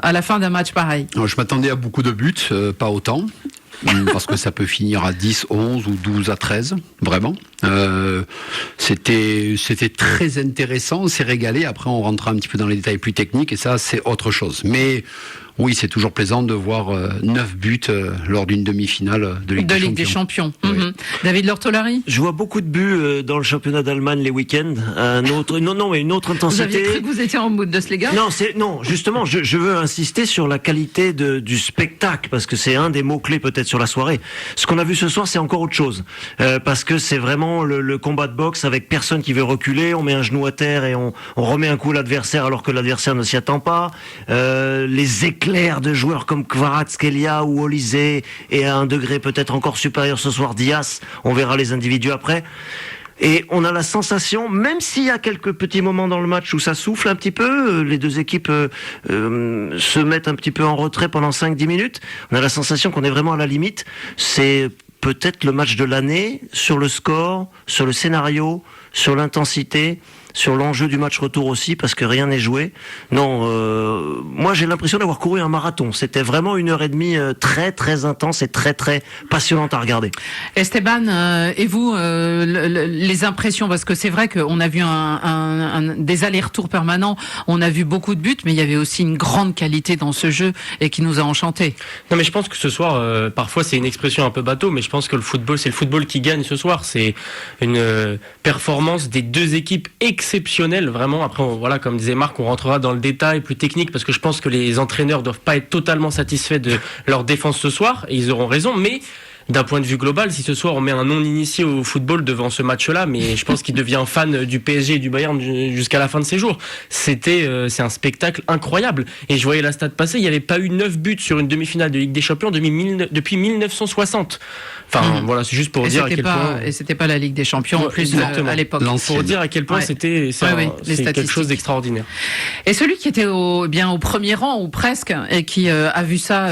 à la fin d'un match pareil? Alors, je m'attendais à beaucoup de buts, pas autant. Parce que ça peut finir à 10, 11 ou 12 à 13, vraiment. C'était très intéressant, on s'est régalé. Après, on rentrera un petit peu dans les détails plus techniques et ça, c'est autre chose. Mais oui, c'est toujours plaisant de voir 9 buts lors d'une demi-finale de Ligue des Champions. Oui. David Lortolari? Je vois beaucoup de buts dans le championnat d'Allemagne les week-ends. Mais une autre intensité. Vous aviez cru que vous étiez en Bundesliga? Non, justement, je veux insister sur la qualité du spectacle, parce que c'est un des mots-clés peut-être sur la soirée. Ce qu'on a vu ce soir, c'est encore autre chose. Parce que c'est vraiment le combat de boxe avec personne qui veut reculer, on met un genou à terre et on remet un coup à l'adversaire alors que l'adversaire ne s'y attend pas. Les éclairs de joueurs comme Kvaratskhelia ou Olysée, et à un degré peut-être encore supérieur ce soir Dias, on verra les individus après. Et on a la sensation, même s'il y a quelques petits moments dans le match où ça souffle un petit peu, les deux équipes se mettent un petit peu en retrait pendant 5-10 minutes, on a la sensation qu'on est vraiment à la limite. C'est peut-être le match de l'année, sur le score, sur le scénario, sur l'intensité, sur l'enjeu du match retour aussi, parce que rien n'est joué. Non, moi j'ai l'impression d'avoir couru un marathon. C'était vraiment 1h30 très très intense et très très passionnante à regarder. Esteban, et vous, les impressions, parce que c'est vrai qu'on a vu des allers-retours permanents, on a vu beaucoup de buts, mais il y avait aussi une grande qualité dans ce jeu et qui nous a enchantés. Non mais je pense que ce soir, parfois c'est une expression un peu bateau, mais je pense que le football, c'est le football qui gagne ce soir. C'est une performance des deux équipes exceptionnelle, vraiment. Après, voilà, comme disait Marc, on rentrera dans le détail plus technique, parce que je pense que les entraîneurs doivent pas être totalement satisfaits de leur défense ce soir, et ils auront raison, mais d'un point de vue global, si ce soir on met un non-initié au football devant ce match-là, mais je pense qu'il devient fan du PSG et du Bayern jusqu'à la fin de ses jours. C'est un spectacle incroyable. Et je voyais la stat passer, il n'y avait pas eu 9 buts sur une demi-finale de Ligue des Champions depuis 1960. Enfin, voilà, c'est juste pour dire à quel point... Et c'était pas la Ligue des Champions, en plus, à l'époque. Pour dire à quel point c'est quelque chose d'extraordinaire. Et celui qui était au premier rang, ou presque, et qui a vu ça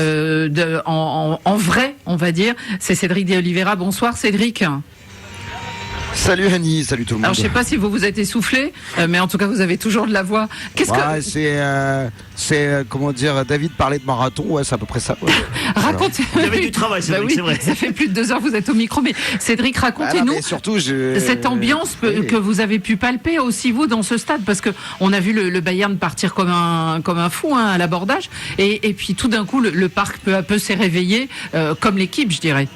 en vrai, on va dire, c'est Cédric de Oliveira. Bonsoir Cédric. Salut Annie, salut tout le monde. Alors je sais pas si vous vous êtes essoufflé, mais en tout cas vous avez toujours de la voix. C'est comment dire, David parlait de marathon, ouais, c'est à peu près ça. Ouais. Racontez. Vous avez du travail, Cédric, c'est vrai. Ça fait plus de 2 heures que vous êtes au micro, mais Cédric, racontez-nous cette ambiance que vous avez pu palper aussi vous dans ce stade, parce que on a vu le Bayern partir comme un fou à l'abordage, et puis tout d'un coup le parc peu à peu s'est réveillé, comme l'équipe, je dirais.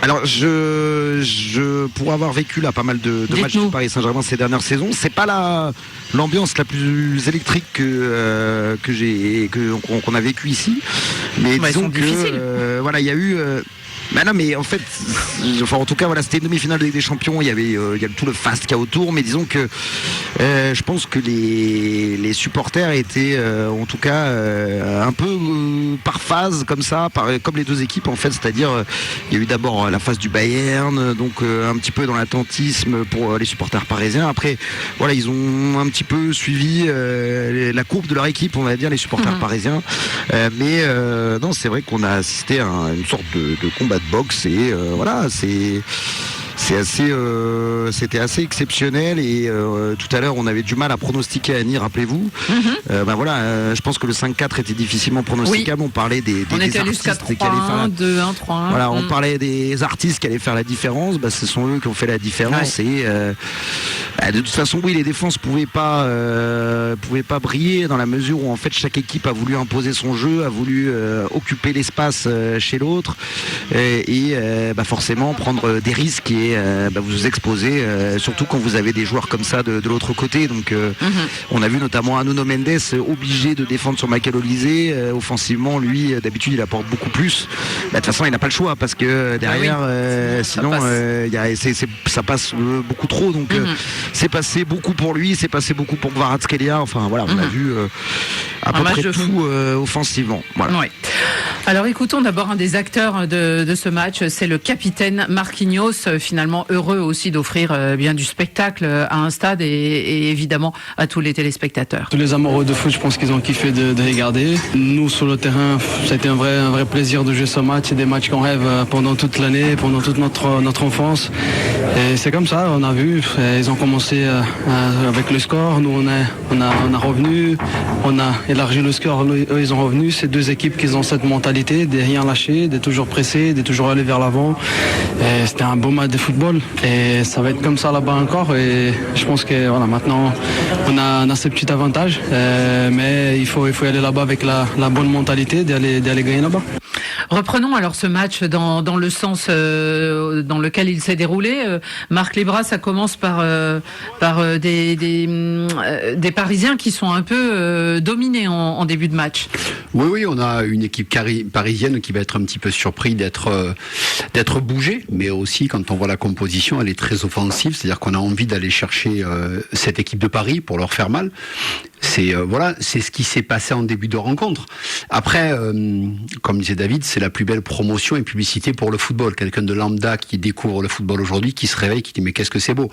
Alors, pour avoir vécu là pas mal de matchs du Paris Saint-Germain ces dernières saisons, c'est pas l'ambiance la plus électrique qu'on a vécu ici. Mais disons que voilà, il y a eu. Non, mais en fait, en tout cas, voilà, c'était une demi-finale de Ligue des Champions. Il y a tout le faste qu'il y a autour, mais disons que je pense que les supporters étaient, en tout cas, un peu par phase comme ça, comme les deux équipes en fait. C'est-à-dire, il y a eu d'abord la phase du Bayern, donc un petit peu dans l'attentisme pour les supporters parisiens. Après, voilà, ils ont un petit peu suivi la courbe de leur équipe, on va dire, les supporters parisiens. Mais non, c'est vrai qu'on a assisté à une sorte de combat de boxe, et voilà, c'était assez exceptionnel, et tout à l'heure on avait du mal à pronostiquer, Annie, rappelez-vous. Voilà, je pense que le 5-4 était difficilement pronosticable. On parlait des artistes qui allaient faire 2-1, 3-1. Voilà, on parlait des artistes qui allaient faire la différence. Ce sont eux qui ont fait la différence, et de toute façon, oui, les défenses pouvaient pas briller, dans la mesure où en fait chaque équipe a voulu imposer son jeu, a voulu occuper l'espace chez l'autre, et forcément prendre des risques et vous exposer, surtout quand vous avez des joueurs comme ça de l'autre côté. Donc on a vu notamment Nuno Mendes obligé de défendre sur Michael Olysée. Offensivement, lui, d'habitude il apporte beaucoup plus. De toute façon, il n'a pas le choix, parce que derrière sinon ça passe beaucoup trop. Donc c'est passé beaucoup pour lui, c'est passé beaucoup pour Kvaratskhelia. Enfin voilà, on a vu à peu près tout offensivement. Voilà. Ouais. Alors écoutons d'abord un des acteurs de ce match, c'est le capitaine Marquinhos, finalement heureux aussi d'offrir bien du spectacle à un stade et évidemment à tous les téléspectateurs. Tous les amoureux de foot, je pense qu'ils ont kiffé de regarder. Nous sur le terrain, c'était un vrai plaisir de jouer ce match. C'est des matchs qu'on rêve pendant toute l'année, pendant toute notre enfance. Et c'est comme ça, on a vu, ils ont commencé avec le score, nous on a revenu, on a élargi le score, eux ils ont revenu. C'est deux équipes qui ont cette mentalité de rien lâcher, de toujours presser, de toujours aller vers l'avant. Et c'était un beau match de football et ça va être comme ça là-bas encore. Et je pense que voilà, maintenant on a ce petit avantage, mais il faut y aller là-bas avec la bonne mentalité d'aller gagner là-bas. Reprenons alors ce match dans le sens dans lequel il s'est déroulé. Marc Lebras, ça commence par des Parisiens qui sont un peu dominés en début de match. Oui, on a une équipe parisienne qui va être un petit peu surpris d'être bougée, mais aussi quand on voit la composition, elle est très offensive, c'est-à-dire qu'on a envie d'aller chercher cette équipe de Paris pour leur faire mal. C'est ce qui s'est passé en début de rencontre. Après, comme disait David, c'est la plus belle promotion et publicité pour le football. Quelqu'un de lambda qui découvre le football aujourd'hui, qui se réveille, qui dit mais qu'est-ce que c'est beau.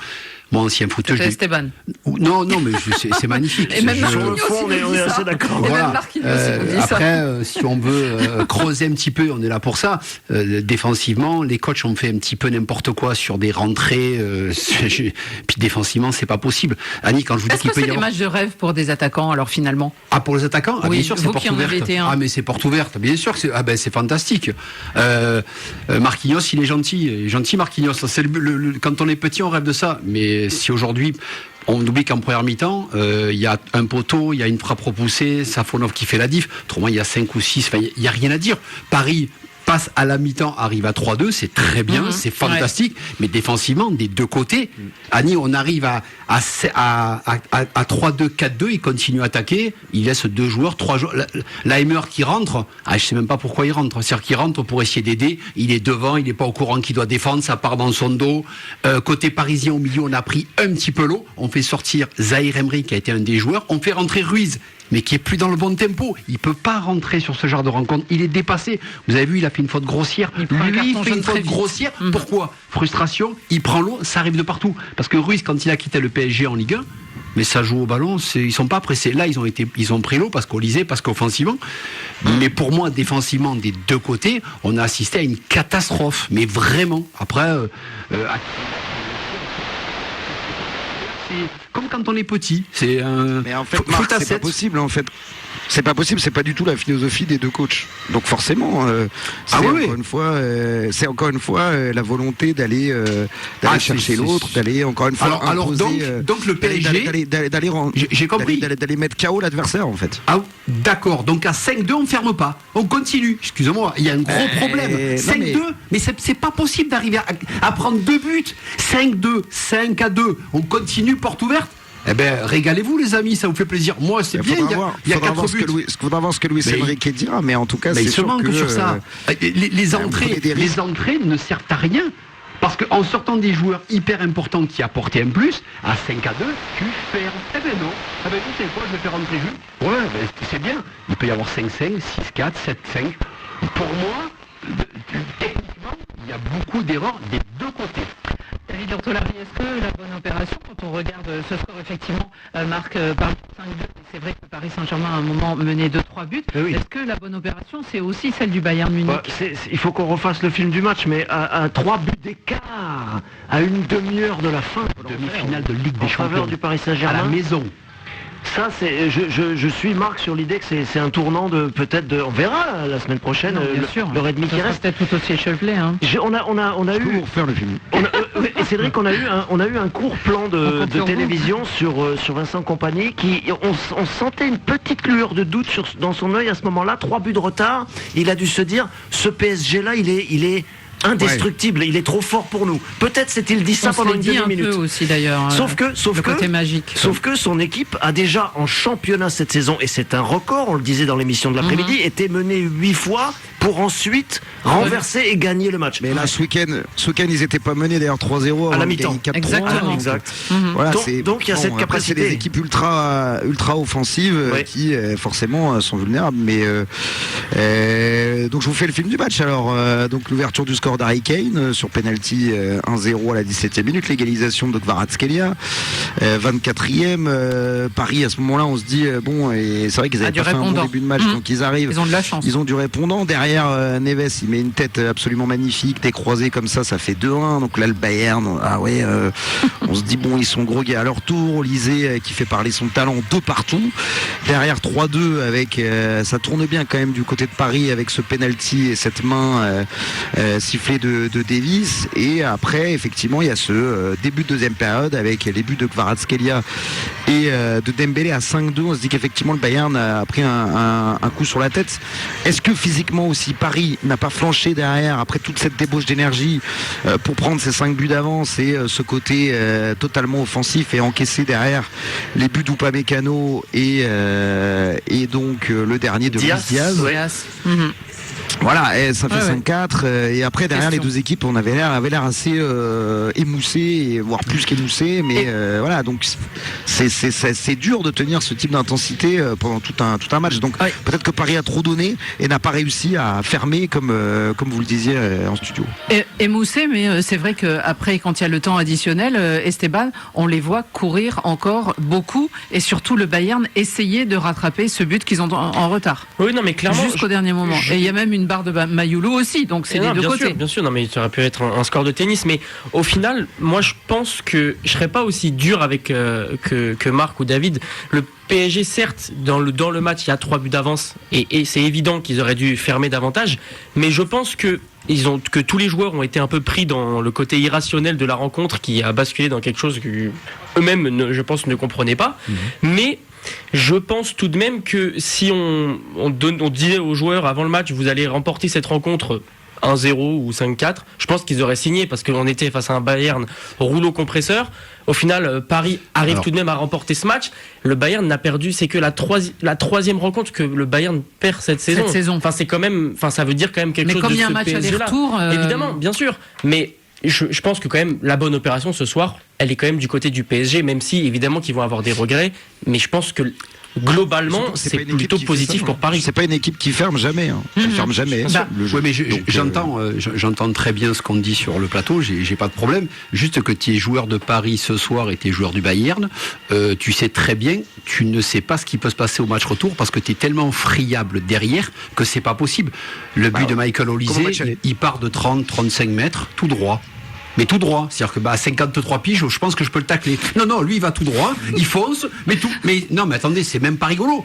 Moi, ancien footeur, c'est Esteban. Non, mais c'est magnifique. Et même Marquinhos, on est assez d'accord. Voilà. Après, si on veut creuser un petit peu, on est là pour ça. Défensivement, les coachs ont fait un petit peu n'importe quoi sur des rentrées. Puis défensivement, c'est pas possible. Annie, quand je vous dis qu'il peut y avoir... Est-ce que c'est des matchs de rêve pour des attaquants alors finalement? Ah, pour les attaquants? Oui, bien sûr, c'est porte ouverte. Ah, mais c'est porte ouverte. Bien sûr, c'est fantastique. Marquinhos, il est gentil. Marquinhos. C'est quand on est petit, on rêve de ça. Mais si aujourd'hui, on oublie qu'en première mi-temps, il y a un poteau, il y a une frappe repoussée, Safonov qui fait la diff. Autrement, il y a 5 ou 6. Il n'y a rien à dire. Paris passe à la mi-temps, arrive à 3-2, c'est très bien, c'est fantastique, mais défensivement, des deux côtés, Annie, on arrive à 3-2, 4-2, il continue à attaquer, il laisse 2 joueurs, 3 joueurs, Laimer qui rentre, je sais même pas pourquoi il rentre, c'est-à-dire qu'il rentre pour essayer d'aider, il est devant, il n'est pas au courant qu'il doit défendre, ça part dans son dos, côté parisien au milieu, on a pris un petit peu l'eau, on fait sortir Zahir Emery qui a été un des joueurs, on fait rentrer Ruiz, mais qui est plus dans le bon tempo. Il peut pas rentrer sur ce genre de rencontre. Il est dépassé. Vous avez vu, il a fait une faute grossière. Lui, il fait une faute grossière. Pourquoi? Frustration. Il prend l'eau. Ça arrive de partout. Parce que Ruiz, quand il a quitté le PSG en Ligue 1, mais ça joue au ballon, ils sont pas pressés. Là, ils ont pris l'eau parce qu'offensivement. Mais pour moi, défensivement, des deux côtés, on a assisté à une catastrophe. Mais vraiment. Après, comme quand on est petit, c'est un. Mais en fait, Marc, c'est pas possible. En fait, c'est pas possible. C'est pas du tout la philosophie des deux coachs. Donc forcément, c'est encore une fois la volonté d'aller chercher l'autre, d'aller encore une fois imposer. Donc le PSG, j'ai compris, d'aller mettre KO l'adversaire en fait. Ah d'accord. Donc à 5-2, on ferme pas, on continue. Excusez-moi, il y a un gros problème. 5-2, mais c'est pas possible d'arriver à prendre 2 buts. 5-2, 5-2, on continue porte ouverte. Eh ben, régalez-vous les amis, ça vous fait plaisir. Moi, c'est bien, il y a 4 buts. Il faudra voir ce que Luis Enrique dira, mais en tout cas, c'est sûr que... sur ça. Les entrées ne servent à rien. Parce qu'en sortant des joueurs hyper importants qui apportaient un plus, à 5-2, tu perds. Eh ben non. Eh ben vous savez quoi, je vais faire rentrer juste. Ouais, ben, c'est bien. Il peut y avoir 5-5, 6-4, 7-5. Pour moi, techniquement, il y a beaucoup d'erreurs des deux côtés. David Ortolari, est-ce que la bonne opération, quand on regarde ce score, effectivement, Marc Paris 5-2, c'est vrai que Paris Saint-Germain à un moment menait 2-3 buts, est-ce que la bonne opération, c'est aussi celle du Bayern Munich? Il faut qu'on refasse le film du match, mais à 3 buts d'écart, à une demi-heure de la fin, demi-finale de Ligue des Champions, en faveur du Paris Saint-Germain, à la maison. Ça, je suis Marc sur l'idée que c'est un tournant on verra la semaine prochaine le Redmi qui reste. Peut-être tout aussi échevelé. Hein. On a eu. Pour faire le film. Et Cédric, on a eu un court plan de télévision sur Vincent Kompany on sentait une petite lueur de doute dans son œil à ce moment-là. 3 buts de retard. Il a dû se dire, ce PSG là, il est indestructible, il est trop fort pour nous. Peut-être s'est-il dit ça pendant une demi-minute. Peu aussi d'ailleurs. Sauf que magique. Sauf que son équipe a déjà en championnat cette saison, et c'est un record, on le disait dans l'émission de l'après-midi, été menée 8 fois pour ensuite renverser et gagner le match. Mais là, ce week-end, ils n'étaient pas menés d'ailleurs 3-0 à la mi-temps. Exactement. Exact. Voilà, donc il y a cette capacité. C'est des équipes ultra offensives qui forcément sont vulnérables. Mais donc je vous fais le film du match. Alors donc l'ouverture du score buteur d'Harry Kane sur penalty 1-0 à la 17e minute, l'égalisation de Kvaratskhelia, 24e. Paris à ce moment-là, on se dit bon, et c'est vrai qu'ils avaient pas fait un bon début de match, donc ils arrivent. Ils ont de la chance. Ils ont du répondant. Derrière, Neves, il met une tête absolument magnifique, décroisée comme ça fait 2-1. Donc là, le Bayern, on se dit bon, ils sont gros gars à leur tour. Lisée qui fait parler son talent de partout. Derrière 3-2 avec, ça tourne bien quand même du côté de Paris avec ce penalty et cette main sifflée de Davis. Et après, effectivement, il y a ce début de deuxième période avec les buts de Kvaratskhelia et de Dembélé à 5-2. On se dit qu'effectivement le Bayern a pris un coup sur la tête. Est-ce que physiquement aussi Paris n'a pas flanché derrière après toute cette débauche d'énergie pour prendre ces 5 buts d'avance et ce côté totalement offensif et encaisser derrière les buts d'Upamecano et donc le dernier de Luis Diaz. Voilà, et ça fait 5-4 et après derrière les deux équipes on avait l'air assez émoussé, voire plus qu'émoussé, mais voilà, donc c'est dur de tenir ce type d'intensité pendant tout un match, donc peut-être que Paris a trop donné et n'a pas réussi à fermer comme vous le disiez en studio. Émoussé, mais c'est vrai qu'après quand il y a le temps additionnel, Esteban, on les voit courir encore beaucoup et surtout le Bayern essayer de rattraper ce but qu'ils ont en retard. Oui, non mais clairement jusqu'au dernier moment. Et il y a même une barre de Mayoulou aussi, donc c'est des deux côtés. Bien sûr, non mais ça aurait pu être un score de tennis, mais au final, moi je pense que je serais pas aussi dur avec que Marc ou David. Le PSG, certes, dans le match, il y a 3 buts d'avance et c'est évident qu'ils auraient dû fermer davantage, mais je pense que tous les joueurs ont été un peu pris dans le côté irrationnel de la rencontre qui a basculé dans quelque chose que eux-mêmes, je pense, ne comprenaient pas. Mais je pense tout de même que si on disait aux joueurs avant le match, vous allez remporter cette rencontre 1-0 ou 5-4, je pense qu'ils auraient signé parce qu'on était face à un Bayern rouleau compresseur. Au final, Paris arrive tout de même à remporter ce match. Le Bayern n'a perdu, c'est que la troisième rencontre que le Bayern perd cette saison. Enfin, c'est quand même, ça veut dire quand même quelque chose de ce PSG-là. Mais comme il y a un match aller-retour, évidemment, bien sûr. Mais je pense que quand même la bonne opération ce soir, elle est quand même du côté du PSG, même si évidemment qu'ils vont avoir des regrets. Mais je pense que globalement, c'est plutôt positif pour Paris. C'est pas une équipe qui ferme jamais. Elle ferme jamais le jeu. Oui, mais j'entends très bien ce qu'on dit sur le plateau. J'ai pas de problème. Juste que tu es joueur de Paris ce soir et tu es joueur du Bayern, tu sais très bien, tu ne sais pas ce qui peut se passer au match retour parce que tu es tellement friable derrière que c'est pas possible. Le but de Michael Olise, il part de 30-35 mètres tout droit. Mais tout droit, c'est-à-dire que à 53 piges, je pense que je peux le tacler. Non, lui il va tout droit, il fonce, mais non, mais attendez, c'est même pas rigolo.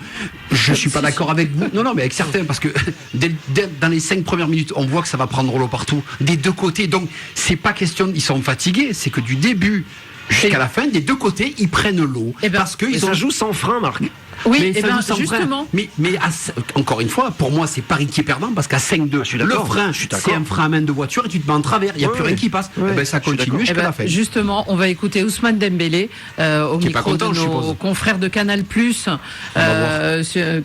Je suis pas d'accord avec vous. Non, mais avec certains, parce que dans les 5 premières minutes, on voit que ça va prendre l'eau partout, des deux côtés. Donc c'est pas question, ils sont fatigués, c'est que du début jusqu'à la fin, des deux côtés, ils prennent l'eau. Parce que ça joue sans frein, Marc. Oui, justement. Mais encore une fois, pour moi, c'est Paris qui est perdant parce qu'à 5-2, le frein, c'est un frein à main de voiture et tu te mets en travers, il n'y a plus rien qui passe. Ça continue jusqu'à la fin. Justement, on va écouter Ousmane Dembélé au micro de nos confrères de Canal+,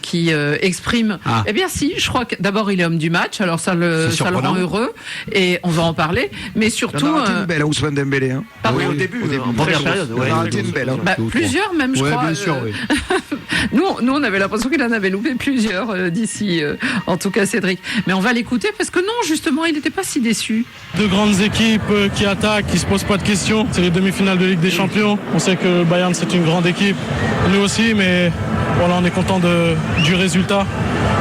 qui exprime. Eh bien si, je crois que d'abord il est homme du match, alors ça le rend heureux et on va en parler. Mais surtout, on a raté une belle Ousmane Dembélé. Oui, au début, en première période. On a raté une belle. Plusieurs même, je crois. Bien sûr, oui. Nous, on avait l'impression qu'il en avait loupé plusieurs d'ici, en tout cas Cédric. Mais on va l'écouter parce que non, justement, il n'était pas si déçu. Deux grandes équipes qui attaquent, qui se posent pas de questions. C'est les demi-finales de Ligue des Champions. On sait que Bayern, c'est une grande équipe. Nous aussi, mais voilà, on est content du résultat.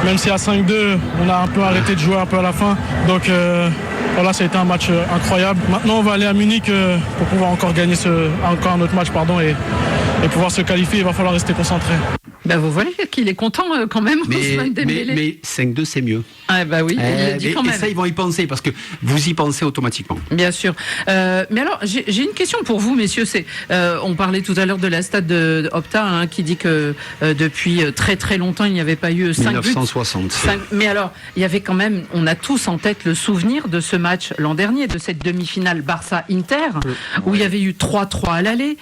Même si à 5-2, on a un peu arrêté de jouer un peu à la fin. Donc voilà, ça a été un match incroyable. Maintenant, on va aller à Munich pour pouvoir encore gagner encore un autre match, et pouvoir se qualifier. Il va falloir rester concentré. Vous voyez qu'il est content quand même, Ousmane Dembélé. Mais 5-2, c'est mieux. Ah oui, il le dit quand même. Et ça, ils vont y penser, parce que vous y pensez automatiquement. Bien sûr. Mais alors, j'ai une question pour vous, messieurs. On parlait tout à l'heure de la stat de Opta, qui dit que depuis très très longtemps, il n'y avait pas eu 5 1960. buts. Mais alors, il y avait quand même, on a tous en tête le souvenir de ce match l'an dernier, de cette demi-finale Barça-Inter, où il y avait eu 3-3 à l'aller.